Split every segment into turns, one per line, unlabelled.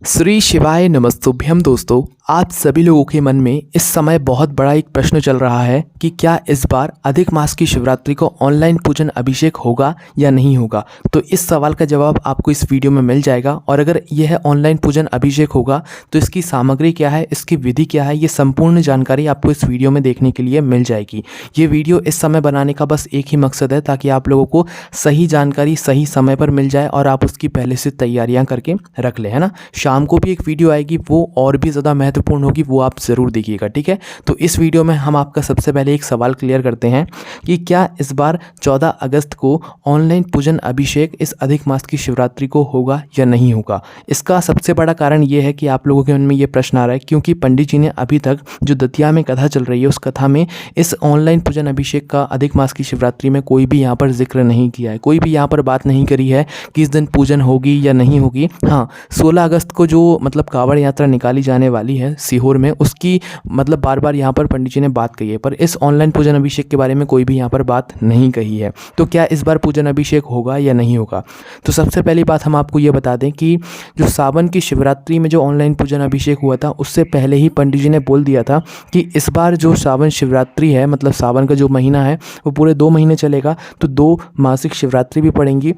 श्री शिवाय नमस्तुभ्यम दोस्तों, आप सभी लोगों के मन में इस समय बहुत बड़ा एक प्रश्न चल रहा है कि क्या इस बार अधिक मास की शिवरात्रि को ऑनलाइन पूजन अभिषेक होगा या नहीं होगा। तो इस सवाल का जवाब आपको इस वीडियो में मिल जाएगा। और अगर यह ऑनलाइन पूजन अभिषेक होगा तो इसकी सामग्री क्या है, इसकी विधि क्या है, ये संपूर्ण जानकारी आपको इस वीडियो में देखने के लिए मिल जाएगी। ये वीडियो इस समय बनाने का बस एक ही मकसद है, ताकि आप लोगों को सही जानकारी सही समय पर मिल जाए और आप उसकी पहले से तैयारियाँ करके रख लें, है ना। शाम को भी एक वीडियो आएगी, वो और भी ज़्यादा महत्वपूर्ण होगी, वो आप ज़रूर देखिएगा, ठीक है। तो इस वीडियो में हम आपका सबसे पहले एक सवाल क्लियर करते हैं कि क्या इस बार 14 अगस्त को ऑनलाइन पूजन अभिषेक इस अधिक मास की शिवरात्रि को होगा या नहीं होगा। इसका सबसे बड़ा कारण ये है कि आप लोगों के मन में ये प्रश्न आ रहा है क्योंकि पंडित जी ने अभी तक जो दतिया में कथा चल रही है उस कथा में इस ऑनलाइन पूजन अभिषेक का अधिक मास की शिवरात्रि में कोई भी यहाँ पर जिक्र नहीं किया है, कोई भी यहाँ पर बात नहीं करी है कि इस दिन पूजन होगी या नहीं होगी। हाँ, 16 अगस्त को जो मतलब कावड़ यात्रा निकाली जाने वाली है सीहोर में, उसकी मतलब बार बार यहाँ पर पंडित जी ने बात कही है, पर इस ऑनलाइन पूजन अभिषेक के बारे में कोई भी यहाँ पर बात नहीं कही है। तो क्या इस बार पूजन अभिषेक होगा या नहीं होगा। तो सबसे पहली बात हम आपको ये बता दें कि जो सावन की शिवरात्रि में जो ऑनलाइन पूजन अभिषेक हुआ था उससे पहले ही पंडित जी ने बोल दिया था कि इस बार जो सावन शिवरात्रि है, मतलब सावन का जो महीना है वो पूरे 2 महीने चलेगा, तो 2 मासिक शिवरात्रि भी पड़ेंगी।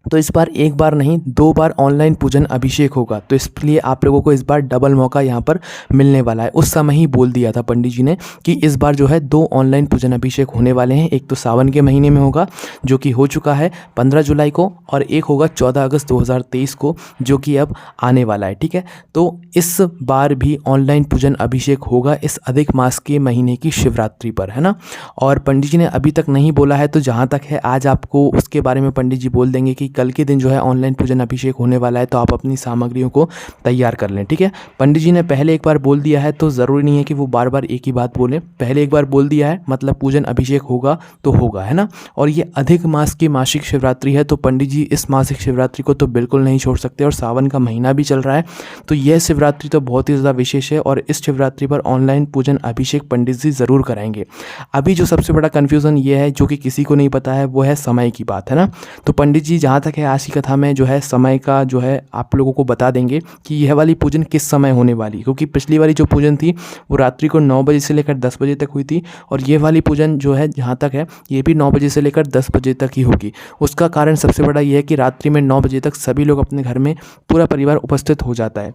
तो इस बार एक बार नहीं 2 बार ऑनलाइन पूजन अभिषेक होगा। तो इसलिए आप लोगों को इस बार डबल मौका यहाँ पर मिलने वाला है। उस समय ही बोल दिया था पंडित जी ने कि इस बार जो है 2 ऑनलाइन पूजन अभिषेक होने वाले हैं। एक तो सावन के महीने में होगा जो कि हो चुका है 15 जुलाई को, और एक होगा 14 अगस्त 2023 को जो कि अब आने वाला है, ठीक है। तो इस बार भी ऑनलाइन पूजन अभिषेक होगा इस अधिक मास के महीने की शिवरात्रि पर, है ना। और पंडित जी ने अभी तक नहीं बोला है, तो जहाँ तक है आज आपको उसके बारे में पंडित जी बोल देंगे कि कल के दिन जो है ऑनलाइन पूजन अभिषेक होने वाला है, तो आप अपनी सामग्रियों को तैयार कर लें, ठीक है। पंडित जी ने पहले एक बार बोल दिया है तो ज़रूरी नहीं है कि वो बार बार एक ही बात बोलें। पहले एक बार बोल दिया है मतलब पूजन अभिषेक होगा तो होगा, है ना। और ये अधिक मास की मासिक शिवरात्रि है, तो पंडित जी इस मासिक शिवरात्रि को तो बिल्कुल नहीं छोड़ सकते। और सावन का महीना भी चल रहा है, तो यह शिवरात्रि तो बहुत ही ज़्यादा विशेष है और इस शिवरात्रि पर ऑनलाइन पूजन अभिषेक पंडित जी ज़रूर कराएंगे। अभी जो सबसे बड़ा कन्फ्यूज़न ये है जो कि किसी को नहीं पता है, वो है समय की बात, है ना। तो पंडित जी जहाँ तक है आज की कथा में जो है समय का जो है आप लोगों को बता देंगे कि यह वाली पूजन किस समय होने वाली, क्योंकि पिछली वाली जो पूजन थी वो रात्रि को 9 बजे से लेकर 10 बजे तक हुई थी, और ये वाली पूजन जो है जहाँ तक है ये भी 9 बजे से लेकर 10 बजे तक ही होगी। उसका कारण सबसे बड़ा ये है कि रात्रि में 9 बजे तक सभी लोग अपने घर में पूरा परिवार उपस्थित हो जाता है।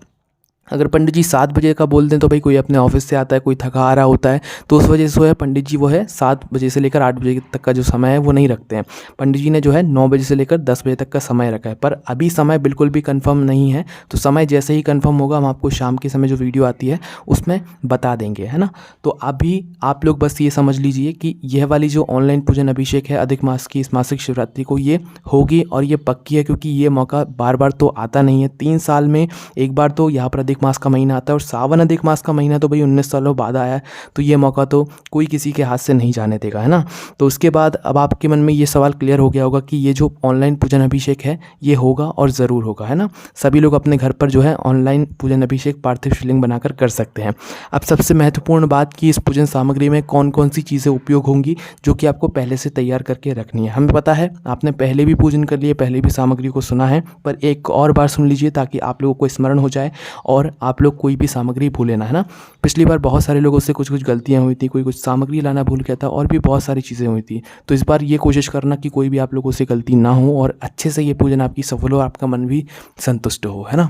अगर पंडित जी 7 बजे का बोल दें तो भाई कोई अपने ऑफिस से आता है, कोई थका आ रहा होता है, तो उस वजह से जो है पंडित जी वो है 7 बजे से लेकर 8 बजे तक का जो समय है वो नहीं रखते हैं। पंडित जी ने जो है 9 बजे से लेकर 10 बजे तक का समय रखा है, पर अभी समय बिल्कुल भी कंफर्म नहीं है। तो समय जैसे ही कंफर्म होगा हम आपको शाम के समय जो वीडियो आती है उसमें बता देंगे, है ना। तो अभी आप लोग बस ये समझ लीजिए कि यह वाली जो ऑनलाइन पूजन अभिषेक है अधिक मास की इस मासिक शिवरात्रि को ये होगी, और ये पक्की है, क्योंकि ये मौका बार बार तो आता नहीं है। 3 साल में एक बार तो यहाँ पर अधिक मास का महीना आता है, और सावन अधिक मास का महीना तो भाई 19 सालों बाद आया है, तो ये मौका तो कोई किसी के हाथ से नहीं जाने देगा, है ना। तो उसके बाद अब आपके मन में ये सवाल क्लियर हो गया होगा कि ये जो ऑनलाइन पूजन अभिषेक है ये होगा और ज़रूर होगा, है ना। सभी लोग अपने घर पर जो है ऑनलाइन पूजन अभिषेक पार्थिव शिवलिंग बनाकर कर सकते हैं। अब सबसे महत्वपूर्ण बात कि इस पूजन सामग्री में कौन कौन सी चीज़ें उपयोग होंगी जो कि आपको पहले से तैयार करके रखनी है। हमें पता है आपने पहले भी पूजन कर लिए, पहले भी सामग्री को सुना है, पर एक और बार सुन लीजिए ताकि आप लोगों को स्मरण हो जाए और आप लोग कोई भी सामग्री भूले ना, है ना। पिछली बार बहुत सारे लोगों से कुछ कुछ गलतियां हुई थी, कोई कुछ सामग्री लाना भूल गया था और भी बहुत सारी चीज़ें हुई थी। तो इस बार ये कोशिश करना कि कोई भी आप लोगों से गलती ना हो और अच्छे से ये पूजन आपकी सफल हो, आपका मन भी संतुष्ट हो, है ना।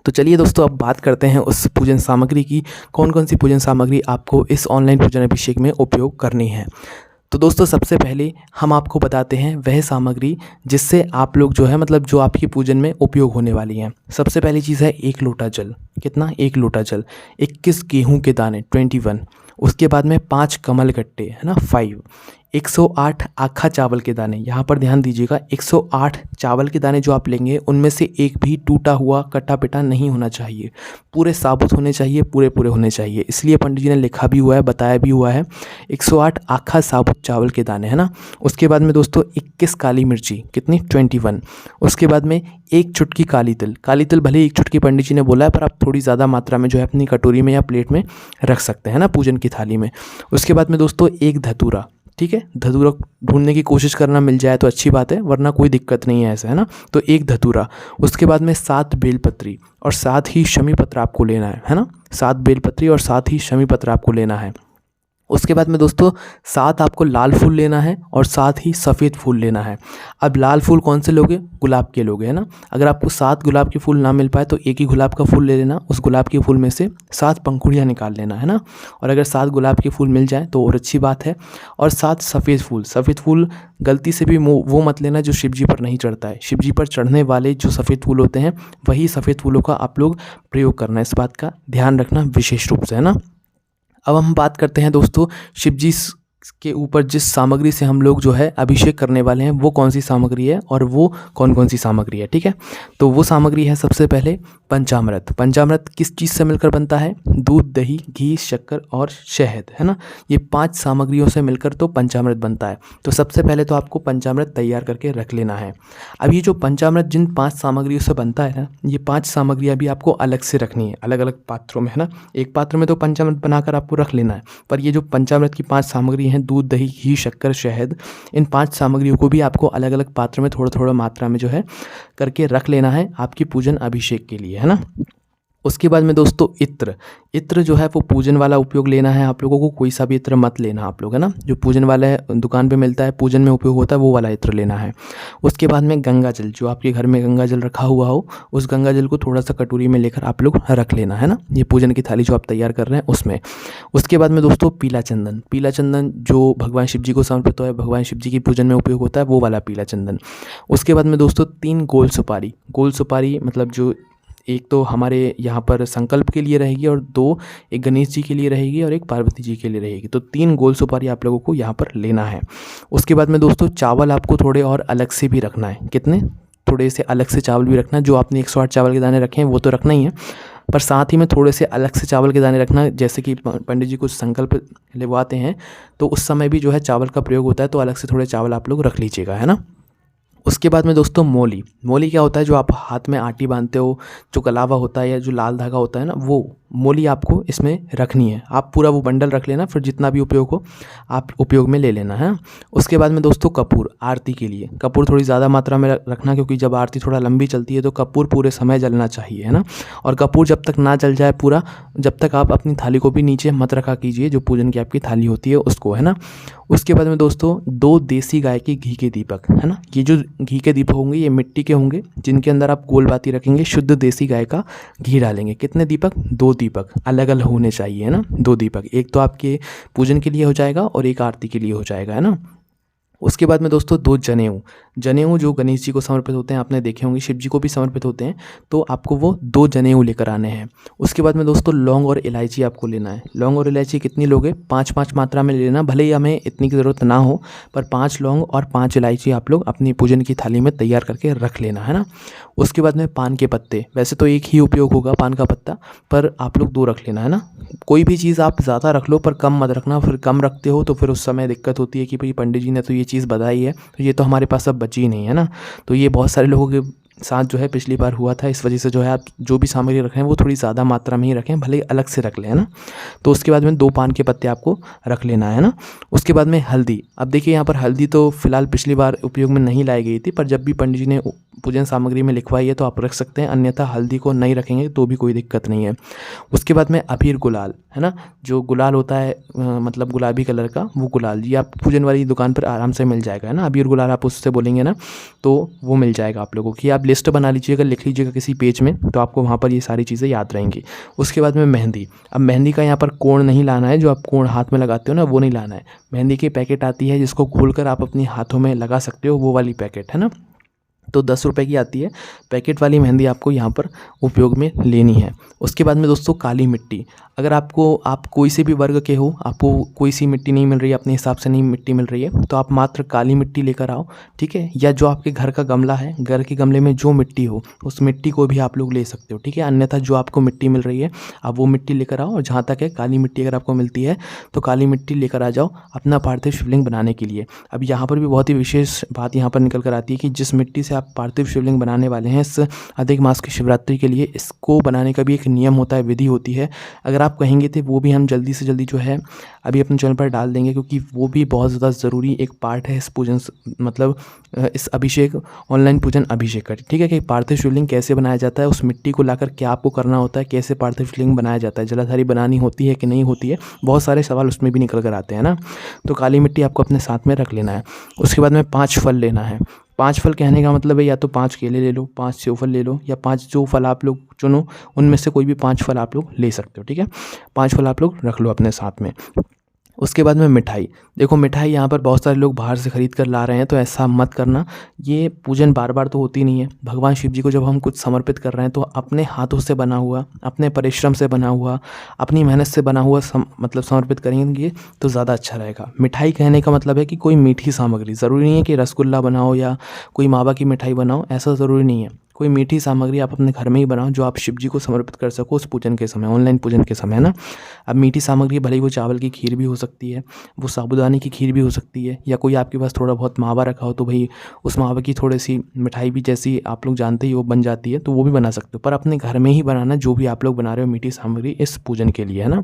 तो चलिए दोस्तों अब बात करते हैं उस पूजन सामग्री की, कौन कौन सी पूजन सामग्री आपको इस ऑनलाइन पूजन अभिषेक में उपयोग करनी है। तो दोस्तों सबसे पहले हम आपको बताते हैं वह सामग्री जिससे आप लोग जो है मतलब जो आपकी पूजन में उपयोग होने वाली है। सबसे पहली चीज़ है 1 लोटा जल। कितना? 1 लोटा जल। 21 गेहूं के दाने 21। उसके बाद में 5 कमल गट्टे, है ना, 5। 108 आखा चावल के दाने। यहाँ पर ध्यान दीजिएगा 108 चावल के दाने जो आप लेंगे उनमें से एक भी टूटा हुआ कटा पिटा नहीं होना चाहिए, पूरे साबुत होने चाहिए, पूरे पूरे होने चाहिए। इसलिए पंडित जी ने लिखा भी हुआ है, बताया भी हुआ है 108 आखा साबुत चावल के दाने, है ना। उसके बाद में दोस्तों 21 काली मिर्ची। कितनी? 21। उसके बाद में 1 चुटकी काली तिल। काली तिल भले 1 चुटकी पंडित जी ने बोला है, पर आप थोड़ी ज़्यादा मात्रा में जो है अपनी कटोरी में या प्लेट में रख सकते हैं ना, पूजन की थाली में। उसके बाद में दोस्तों 1 धतूरा। ठीक है। धतूरा ढूंढने की कोशिश करना, मिल जाए तो अच्छी बात है, वरना कोई दिक्कत नहीं है, ऐसा है ना। तो एक धतूरा, उसके बाद में 7 बेलपत्री और साथ ही शमी पत्र आपको लेना है ना। 7 बेलपत्री और साथ ही शमी पत्र आपको लेना है। उसके बाद में दोस्तों 7 आपको लाल फूल लेना है और साथ ही सफ़ेद फूल लेना है। अब लाल फूल कौन से लोगे? गुलाब के लोगे, है ना। अगर आपको 7 गुलाब के फूल ना मिल पाए तो एक ही गुलाब का फूल ले लेना, उस गुलाब के फूल में से 7 पंखुड़ियाँ निकाल लेना, है ना। और अगर 7 गुलाब के फूल मिल जाए तो और अच्छी बात है। और 7 सफ़ेद फूल गलती से भी वो मत लेना जो शिव जी पर नहीं चढ़ता है। शिव जी पर चढ़ने वाले जो सफ़ेद फूल होते हैं वही सफ़ेद फूलों का आप लोग प्रयोग करना, इस बात का ध्यान रखना विशेष रूप से, है ना। अब हम बात करते हैं दोस्तों शिव जी के ऊपर जिस सामग्री से हम लोग जो है अभिषेक करने वाले हैं वो कौन सी सामग्री है और वो कौन कौन सी सामग्री है, ठीक है। तो वो सामग्री है सबसे पहले पंचामृत। पंचामृत किस चीज़ से मिलकर बनता है? दूध, दही, घी, शक्कर और शहद, है ना। ये 5 सामग्रियों से मिलकर तो पंचामृत बनता है। तो सबसे पहले तो आपको पंचामृत तैयार करके रख लेना है। अब ये जो पंचामृत जिन 5 सामग्रियों से बनता है ना, ये 5 सामग्रियाँ भी आपको अलग से रखनी है, अलग अलग पात्रों में, है ना। एक पात्र में तो पंचामृत बनाकर आपको रख लेना है, पर ये जो पंचामृत की 5 सामग्री हैं, दूध, दही, घी, शक्कर, शहद, इन 5 सामग्रियों को भी आपको अलग अलग पात्र में थोड़ा थोड़ा मात्रा में जो है करके रख लेना है आपकी पूजन अभिषेक के लिए, है ना। उसके बाद में दोस्तों इत्र जो है वो पूजन वाला उपयोग लेना है आप लोगों को, कोई सा भी इत्र मत लेना आप लोग, है ना। जो पूजन वाला है, दुकान पे मिलता है, पूजन में उपयोग होता है, वो वाला इत्र लेना है। उसके बाद में गंगा जल, जो आपके घर में गंगा जल रखा हुआ हो, उस गंगा जल को थोड़ा सा कटोरी में लेकर आप लोग रख लेना, है ना। ये पूजन की थाली जो आप तैयार कर रहे हैं उसमें। उसके बाद में दोस्तों पीला चंदन जो भगवान शिव जी को समर्पित है, भगवान शिव जी की पूजन में उपयोग होता है, वो वाला पीला चंदन। उसके बाद में दोस्तों 3 गोल सुपारी मतलब जो एक तो हमारे यहाँ पर संकल्प के लिए रहेगी और 2 एक गणेश जी के लिए रहेगी और एक पार्वती जी के लिए रहेगी। तो 3 गोल सुपारी आप लोगों को यहाँ पर लेना है। उसके बाद में दोस्तों चावल आपको थोड़े और अलग से भी रखना है। कितने? थोड़े से अलग से चावल भी रखना है। जो आपने 108 चावल के दाने रखे हैं वो तो रखना ही है, पर साथ ही में थोड़े से अलग से चावल के दाने रखना। जैसे कि पंडित जी कुछ संकल्प लिखवाते हैं तो उस समय भी जो है चावल का प्रयोग होता है, तो अलग से थोड़े चावल आप लोग रख लीजिएगा, है ना। उसके बाद में दोस्तों मोली क्या होता है? जो आप हाथ में आटी बांधते हो, जो कलावा होता है या जो लाल धागा होता है ना, वो मोली आपको इसमें रखनी है। आप पूरा वो बंडल रख लेना, फिर जितना भी उपयोग हो आप उपयोग में ले लेना है। उसके बाद में दोस्तों कपूर, आरती के लिए कपूर थोड़ी ज़्यादा मात्रा में रखना, क्योंकि जब आरती थोड़ा लंबी चलती है तो कपूर पूरे समय जलना चाहिए, है ना। और कपूर जब तक ना जल जाए पूरा, जब तक आप अपनी थाली को भी नीचे मत रखा कीजिए, जो पूजन की आपकी थाली होती है उसको, है ना। उसके बाद में दोस्तों 2 देसी गाय के घी के दीपक, है ना। ये जो घी के दीपक होंगे ये मिट्टी के होंगे, जिनके अंदर आप गोल बाती रखेंगे, शुद्ध देसी गाय का घी डालेंगे। कितने दीपक? 2 दीपक अलग अलग होने चाहिए, है ना। 2 दीपक, एक तो आपके पूजन के लिए हो जाएगा और एक आरती के लिए हो जाएगा, है ना। उसके बाद में दोस्तों 2 जनेऊ जो गणेश जी को समर्पित होते हैं, आपने देखे होंगे, शिव जी को भी समर्पित होते हैं, तो आपको वो 2 जनेऊ लेकर आने हैं। उसके बाद में दोस्तों लौंग और इलायची आपको लेना है। लौंग और इलायची कितनी लोगे? 5-5 मात्रा में लेना, भले ही हमें इतनी की ज़रूरत ना हो, पर 5 लौंग और 5 इलायची आप लोग अपनी पूजन की थाली में तैयार करके रख लेना, है ना। उसके बाद में पान के पत्ते, वैसे तो एक ही उपयोग होगा पान का पत्ता, पर आप लोग 2 रख लेना, है ना। कोई भी चीज़ आप ज़्यादा रख लो पर कम मत रखना, फिर कम रखते हो तो फिर उस समय दिक्कत होती है कि भाई पंडित जी ने तो ये चीज़ बताई है, तो ये तो हमारे पास अब बची नहीं, है ना। तो ये बहुत सारे लोगों के साथ जो है पिछली बार हुआ था, इस वजह से जो है आप जो भी सामग्री रखें वो थोड़ी ज़्यादा मात्रा में ही रखें, भले अलग से रख लें, है ना। तो उसके बाद में 2 पान के पत्ते आपको रख लेना है ना। उसके बाद में हल्दी, अब देखिए यहाँ पर हल्दी तो फिलहाल पिछली बार उपयोग में नहीं लाई गई थी, पर जब भी पंडित जी ने पूजन सामग्री में लिखवाई है तो आप रख सकते हैं, अन्यथा हल्दी को नहीं रखेंगे तो भी कोई दिक्कत नहीं है। उसके बाद में अबीर गुलाल, है ना, जो गुलाल होता है मतलब गुलाबी कलर का, वो गुलाल ये आप पूजन वाली दुकान पर आराम से मिल जाएगा, है ना। अबीर गुलाल आप उससे बोलेंगे ना तो वो मिल जाएगा आप लोगों की। आप लिस्ट बना लीजिएगा, लिख लीजिएगा किसी पेज में, तो आपको वहाँ पर ये सारी चीज़ें याद रहेंगी। उसके बाद में मेहंदी, अब मेहंदी का यहाँ पर कोण नहीं लाना है, जो आप कोण हाथ में लगाते हो ना वो नहीं लाना है। मेहंदी की पैकेट आती है जिसको घोलकर आप अपने हाथों में लगा सकते हो, वो वाली पैकेट, है ना। तो 10 रुपये की आती है पैकेट वाली मेहंदी, आपको यहाँ पर उपयोग में लेनी है। उसके बाद में दोस्तों काली मिट्टी, अगर आप कोई से भी वर्ग के हो, आपको कोई सी मिट्टी नहीं मिल रही है, अपने हिसाब से नहीं मिट्टी मिल रही है, तो आप मात्र काली मिट्टी लेकर आओ, ठीक है। या जो आपके घर का गमला है, घर के गमले में जो मिट्टी हो उस मिट्टी को भी आप लोग ले सकते हो, ठीक है। अन्यथा जो आपको मिट्टी मिल रही है आप वो मिट्टी लेकर आओ। और जहाँ तक है काली मिट्टी अगर आपको मिलती है तो काली मिट्टी लेकर आ जाओ अपना पार्थिव शिवलिंग बनाने के लिए। अब यहाँ पर भी बहुत ही विशेष बात यहाँ पर निकल कर आती है कि जिस मिट्टी से आप पार्थिव शिवलिंग बनाने वाले हैं इस अधिक मास की शिवरात्रि के लिए, इसको बनाने का भी एक नियम होता है, विधि होती है। अगर आप कहेंगे तो वो भी हम जल्दी से जल्दी जो है अभी अपने चैनल पर डाल देंगे, क्योंकि वो भी बहुत ज़्यादा ज़रूरी एक पार्ट है इस पूजन मतलब इस अभिषेक ऑनलाइन पूजन अभिषेक का। ठीक है कि पार्थिव शिवलिंग कैसे बनाया जाता है, उस मिट्टी को लाकर क्या आपको करना होता है, कैसे पार्थिव शिवलिंग बनाया जाता है, जलाधारी बनानी होती है कि नहीं होती है, बहुत सारे सवाल उसमें भी निकल कर आते हैं ना। तो काली मिट्टी आपको अपने साथ में रख लेना है। उसके बाद में 5 फल लेना है। 5 फल कहने का मतलब है या तो 5 केले ले लो, 5 सेब फल ले लो, या 5 जो फल आप लोग चुनो उनमें से कोई भी 5 फल आप लोग ले सकते हो। ठीक है, 5 फल आप लोग रख लो अपने साथ में। उसके बाद में मिठाई, देखो मिठाई यहाँ पर बहुत सारे लोग बाहर से ख़रीद कर ला रहे हैं, तो ऐसा मत करना। ये पूजन बार बार तो होती नहीं है। भगवान शिव जी को जब हम कुछ समर्पित कर रहे हैं तो अपने हाथों से बना हुआ, अपने परिश्रम से बना हुआ, अपनी मेहनत से बना हुआ मतलब समर्पित करेंगे तो ज़्यादा अच्छा रहेगा। मिठाई कहने का मतलब है कि कोई मीठी सामग्री, ज़रूरी नहीं है कि रसगुल्ला बनाओ या कोई मावा की मिठाई बनाओ, ऐसा ज़रूरी नहीं है। कोई मीठी सामग्री आप अपने घर में ही बनाओ जो आप शिव जी को समर्पित कर सको उस पूजन के समय, ऑनलाइन पूजन के समय ना। अब मीठी सामग्री भले ही वो चावल की खीर भी हो सकती है, वो साबूदाने की खीर भी हो सकती है, या कोई आपके पास थोड़ा बहुत मावा रखा हो तो भाई उस मावा की थोड़ी सी मिठाई भी, जैसी आप लोग जानते ही वो बन जाती है, तो वो भी बना सकते हो। पर अपने घर में ही बनाना जो भी आप लोग बना रहे हो मीठी सामग्री इस पूजन के लिए, है ना।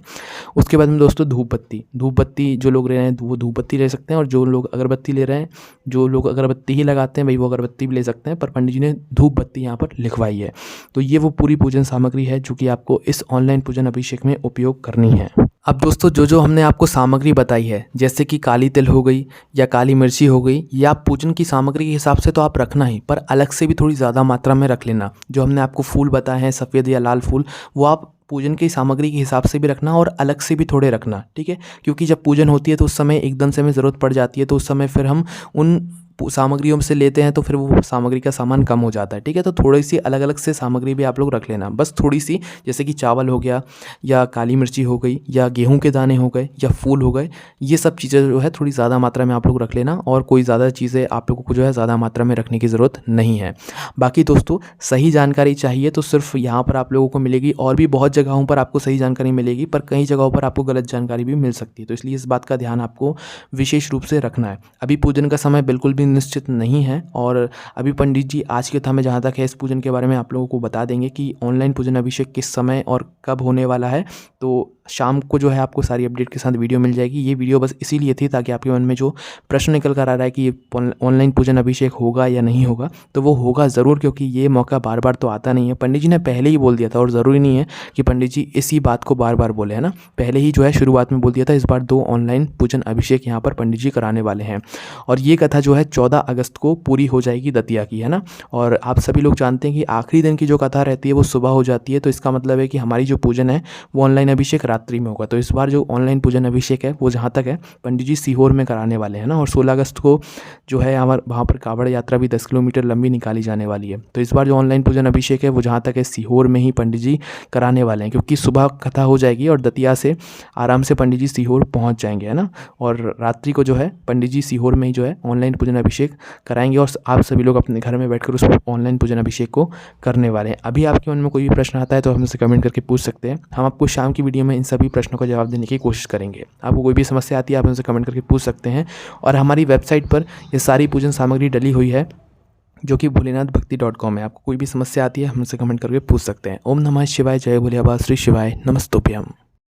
उसके बाद में दोस्तों धूप बत्ती जो लोग ले रहे हैं वो धूप बत्ती ले सकते हैं, और जो लोग अगरबत्ती ले रहे हैं, जो लोग अगरबत्ती ही लगाते हैं भाई वो अगरबत्ती भी ले सकते हैं, पर पंडित जी ने धूप बत्ती यहाँ पर लिखवाई है। तो ये वो पूरी पूजन सामग्री है जो कि आपको इस ऑनलाइन पूजन अभिषेक में उपयोग करनी है। अब दोस्तों जो हमने आपको सामग्री बताई है, जैसे कि काली तिल हो गई या काली मिर्ची हो गई, या पूजन की सामग्री के हिसाब से तो आप रखना ही, पर अलग से भी थोड़ी ज़्यादा मात्रा में रख लेना। जो हमने आपको फूल बताए हैं सफ़ेद या लाल फूल, वो आप पूजन की सामग्री के हिसाब से भी रखना और अलग से भी थोड़े रखना। ठीक है, क्योंकि जब पूजन होती है तो उस समय एकदम से हमें ज़रूरत पड़ जाती है, तो उस समय फिर हम उन सामग्रियों से लेते हैं तो फिर वो सामग्री का सामान कम हो जाता है। ठीक है, तो थोड़ी सी अलग अलग से सामग्री भी आप लोग रख लेना, बस थोड़ी सी, जैसे कि चावल हो गया, या काली मिर्ची हो गई, या गेहूं के दाने हो गए, या फूल हो गए, ये सब चीज़ें जो है थोड़ी ज़्यादा मात्रा में आप लोग रख लेना, और कोई ज़्यादा चीज़ें आप लोगों को जो है ज़्यादा मात्रा में रखने की ज़रूरत नहीं है। बाकी दोस्तों सही जानकारी चाहिए तो सिर्फ यहाँ पर आप लोगों को मिलेगी, और भी बहुत जगहों पर आपको सही जानकारी मिलेगी, पर कई जगहों पर आपको गलत जानकारी भी मिल सकती है, तो इसलिए इस बात का ध्यान आपको विशेष रूप से रखना है। अभी पूजन का समय बिल्कुल भी निश्चित नहीं है, और अभी पंडित जी आज की कथा में जहाँ तक है इस पूजन के बारे में आप लोगों को बता देंगे कि ऑनलाइन पूजन अभिषेक किस समय और कब होने वाला है। तो शाम को जो है आपको सारी अपडेट के साथ वीडियो मिल जाएगी। ये वीडियो बस इसीलिए थी ताकि आपके मन में जो प्रश्न निकल कर आ रहा है कि ये ऑनलाइन पूजन अभिषेक होगा या नहीं होगा, तो वो होगा ज़रूर, क्योंकि ये मौका बार बार तो आता नहीं है। पंडित जी ने पहले ही बोल दिया था, और ज़रूरी नहीं है कि पंडित जी इसी बात को बार बार बोले, है ना। पहले ही जो है शुरुआत में बोल दिया था, इस बार 2 ऑनलाइन पूजन अभिषेक यहाँ पर पंडित जी कराने वाले हैं। और ये कथा जो है 14 अगस्त को पूरी हो जाएगी दतिया की, है ना। और आप सभी लोग जानते हैं कि आखिरी दिन की जो कथा रहती है वो सुबह हो जाती है, तो इसका मतलब है कि हमारी जो पूजन है वो ऑनलाइन अभिषेक रात्रि में होगा। तो इस बार जो ऑनलाइन पूजन अभिषेक है वो जहाँ तक है पंडित जी सीहोर में कराने वाले हैं ना। और 16 अगस्त को जो है वहाँ पर कावड़ यात्रा भी 10 किलोमीटर लंबी निकाली जाने वाली है। तो इस बार जो ऑनलाइन पूजन अभिषेक है वो जहाँ तक है सीहोर में ही पंडित जी कराने वाले हैं, क्योंकि सुबह कथा हो जाएगी और दतिया से आराम से पंडित जी सीहोर पहुँच जाएंगे, है ना। और रात्रि को जो है पंडित जी सीहोर में ही जो है ऑनलाइन पूजन अभिषेक कराएंगे, और आप सभी लोग अपने घर में बैठकर उस ऑनलाइन पूजन अभिषेक को करने वाले हैं। अभी आपके मन में कोई भी प्रश्न आता है तो हमसे कमेंट करके पूछ सकते हैं, हम आपको शाम की वीडियो में इन सभी प्रश्नों का जवाब देने की कोशिश करेंगे। आपको कोई भी समस्या आती है आप हमसे कमेंट करके पूछ सकते हैं। और हमारी वेबसाइट पर ये सारी पूजन सामग्री डली हुई है जो कि भोलेनाथभक्ति.com है। आपको कोई भी समस्या आती है हमसे कमेंट करके पूछ सकते हैं। ओम नमः शिवाय, जय भोले बाबा, श्री शिवाय, नमस्तुभ्यम।